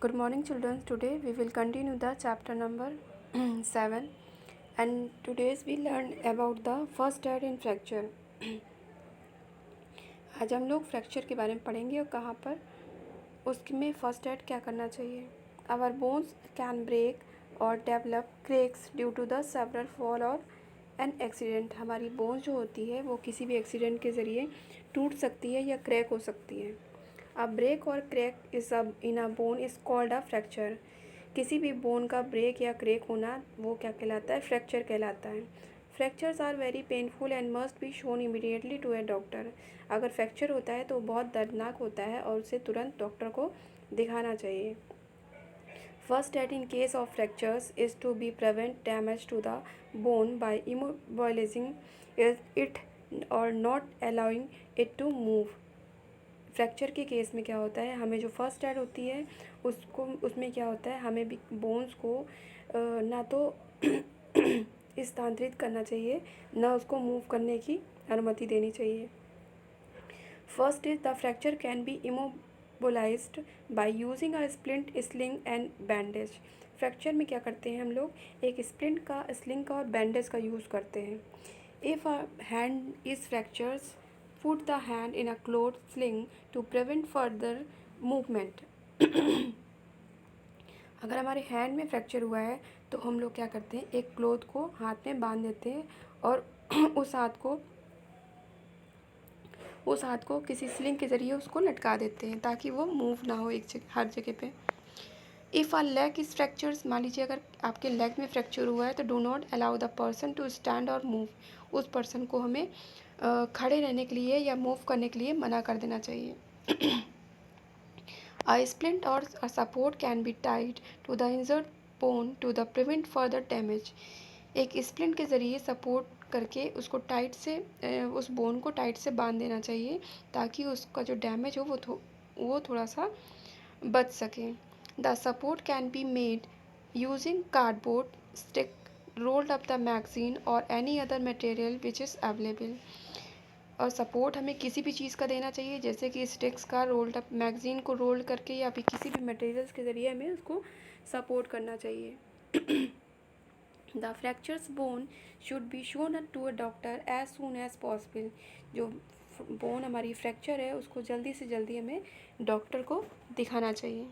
Good morning, children. Today we will continue the chapter number 7, and today's we learn about the first aid in fracture. आज हम लोग fracture के बारे में पढ़ेंगे और कहाँ पर उसमें फर्स्ट एड क्या करना चाहिए. Our bones can break or develop cracks due to the several fall or an accident. हमारी बोन्स जो होती है वो किसी भी एक्सीडेंट के ज़रिए टूट सकती है या क्रैक हो सकती है. अ ब्रेक और crack is in a bone is called a fracture. किसी भी बोन का ब्रेक या क्रैक होना वो क्या कहलाता है, फ्रैक्चर कहलाता है. Fractures are very painful and must be shown immediately to a doctor. अगर फ्रैक्चर होता है तो बहुत दर्दनाक होता है और उसे तुरंत डॉक्टर को दिखाना चाहिए. First aid in case of fractures is to be prevent damage to the bone by immobilizing it और not allowing it to move. Fracture के केस में क्या होता है, हमें जो फर्स्ट एड होती है उसमें क्या होता है, हमें भी बोन्स को ना तो स्थानांतरित करना चाहिए ना उसको मूव करने की अनुमति देनी चाहिए. First is the fracture can be immobilised by using a splint, sling and bandage. Fracture में क्या करते हैं हम लोग, एक स्प्लिंट का, स्लिंग का और बैंडेज का यूज़ करते हैं. If a hand is fractures, put the hand in a cloth sling to prevent further movement. अगर हमारे हैंड में फ्रैक्चर हुआ है तो हम लोग क्या करते हैं, एक क्लोथ को हाथ में बांध देते हैं और उस हाथ को किसी स्लिंग के ज़रिए उसको लटका देते हैं ताकि वो मूव ना हो हर जगह पे. If a leg is fractures, मान लीजिए अगर आपके लेग में फ्रैक्चर हुआ है तो do not allow the person to stand or move. उस पर्सन को हमें खड़े रहने के लिए या मूव करने के लिए मना कर देना चाहिए. A splint or a support can be tied to the injured bone to the prevent further damage. एक स्प्लिंट के ज़रिए सपोर्ट करके उसको टाइट से उस बोन को टाइट से बांध देना चाहिए ताकि उसका जो डैमेज हो वो थोड़ा सा बच सके. The support can be made using cardboard stick rolled up the magazine और any other material which is available. और सपोर्ट हमें किसी भी चीज़ का देना चाहिए, जैसे कि स्टिक्स का, रोल्ड अप मैगज़ीन को रोल करके या फिर किसी भी मटेरियल्स के ज़रिए हमें उसको सपोर्ट करना चाहिए. The fractures bone should be shown to a doctor as soon as possible. जो बोन हमारी फ्रैक्चर है उसको जल्दी से जल्दी हमें डॉक्टर को दिखाना चाहिए.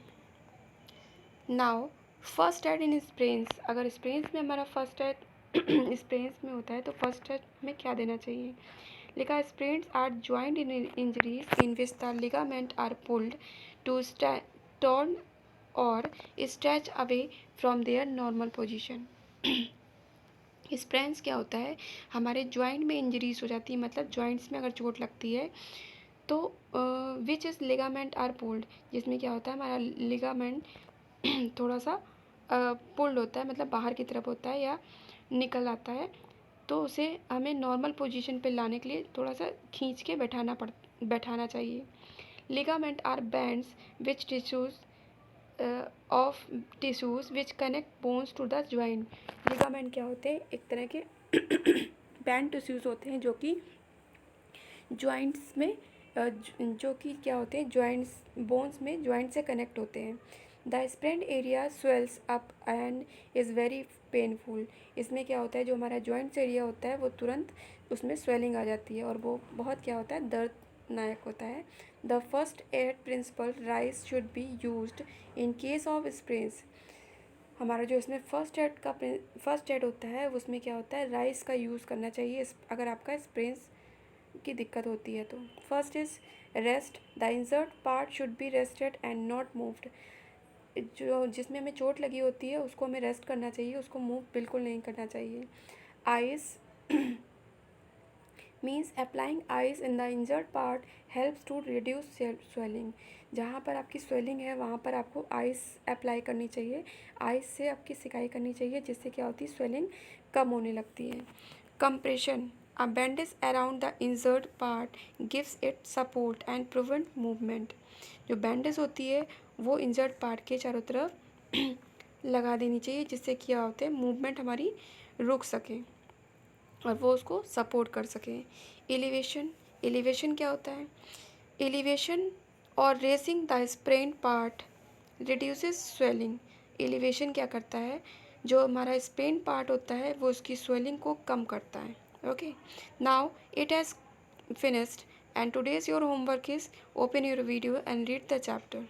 नाउ फर्स्ट एड इन स्प्रेन्स. अगर स्प्रेन्स में हमारा फर्स्ट एड स्प्रेन्स में होता है तो फर्स्ट एड में क्या देना चाहिए. लिखा, sprains are joint injuries in which the ligament are pulled to torn or stretch away from their normal position. Sprains क्या होता है, हमारे जॉइंट में इंजरीज हो जाती है, मतलब जॉइंट्स में अगर चोट लगती है तो which is ligament are pulled, जिसमें क्या होता है हमारा लिगामेंट थोड़ा सा पुल्ड होता है, मतलब बाहर की तरफ होता है या निकल आता है, तो उसे हमें नॉर्मल पोजीशन पे लाने के लिए थोड़ा सा खींच के बैठाना चाहिए. Ligament are bands which tissues of tissues which connect bones to the joint. Ligament क्या होते हैं, एक तरह के बैंड टिश्यूज होते हैं जो कि जॉइंट्स में जो कि क्या होते हैं, जॉइंट्स बोन्स में जॉइंट से कनेक्ट होते हैं. The sprained area swells up and is very painful. इसमें क्या होता है, जो हमारा जॉइंट्स एरिया होता है वो तुरंत उसमें स्वेलिंग आ जाती है और वो बहुत क्या होता है, दर्दनाक होता है. The first aid principle RICE should be used in case of sprains. हमारा जो इसमें फर्स्ट एड होता है उसमें क्या होता है, राइस का यूज़ करना चाहिए अगर आपका स्प्रेन्स की दिक्कत होती है तो. First is rest. The injured part should be rested and not moved. जो जिसमें हमें चोट लगी होती है उसको हमें रेस्ट करना चाहिए, उसको मूव बिल्कुल नहीं करना चाहिए. Ice means applying ice in the injured part helps to reduce swelling. जहाँ पर आपकी स्वेलिंग है वहाँ पर आपको आइस अप्लाई करनी चाहिए, आइस से आपकी सिकाई करनी चाहिए, जिससे क्या होती है, स्वेलिंग कम होने लगती है. Compression. A bandage around the injured part gives it support and prevent movement. जो बैंडेज होती है वो इंजर्ड पार्ट के चारों तरफ लगा देनी चाहिए, जिससे क्या होता है, मूवमेंट हमारी रुक सके और वो उसको सपोर्ट कर सके. एलिवेशन क्या होता है, एलिवेशन और racing the sprain part reduces swelling. Elevation क्या करता है, जो हमारा स्पेन पार्ट होता है वो उसकी स्वेलिंग को कम करता है। Okay, now it has finished and today's your homework is open your video and read the chapter.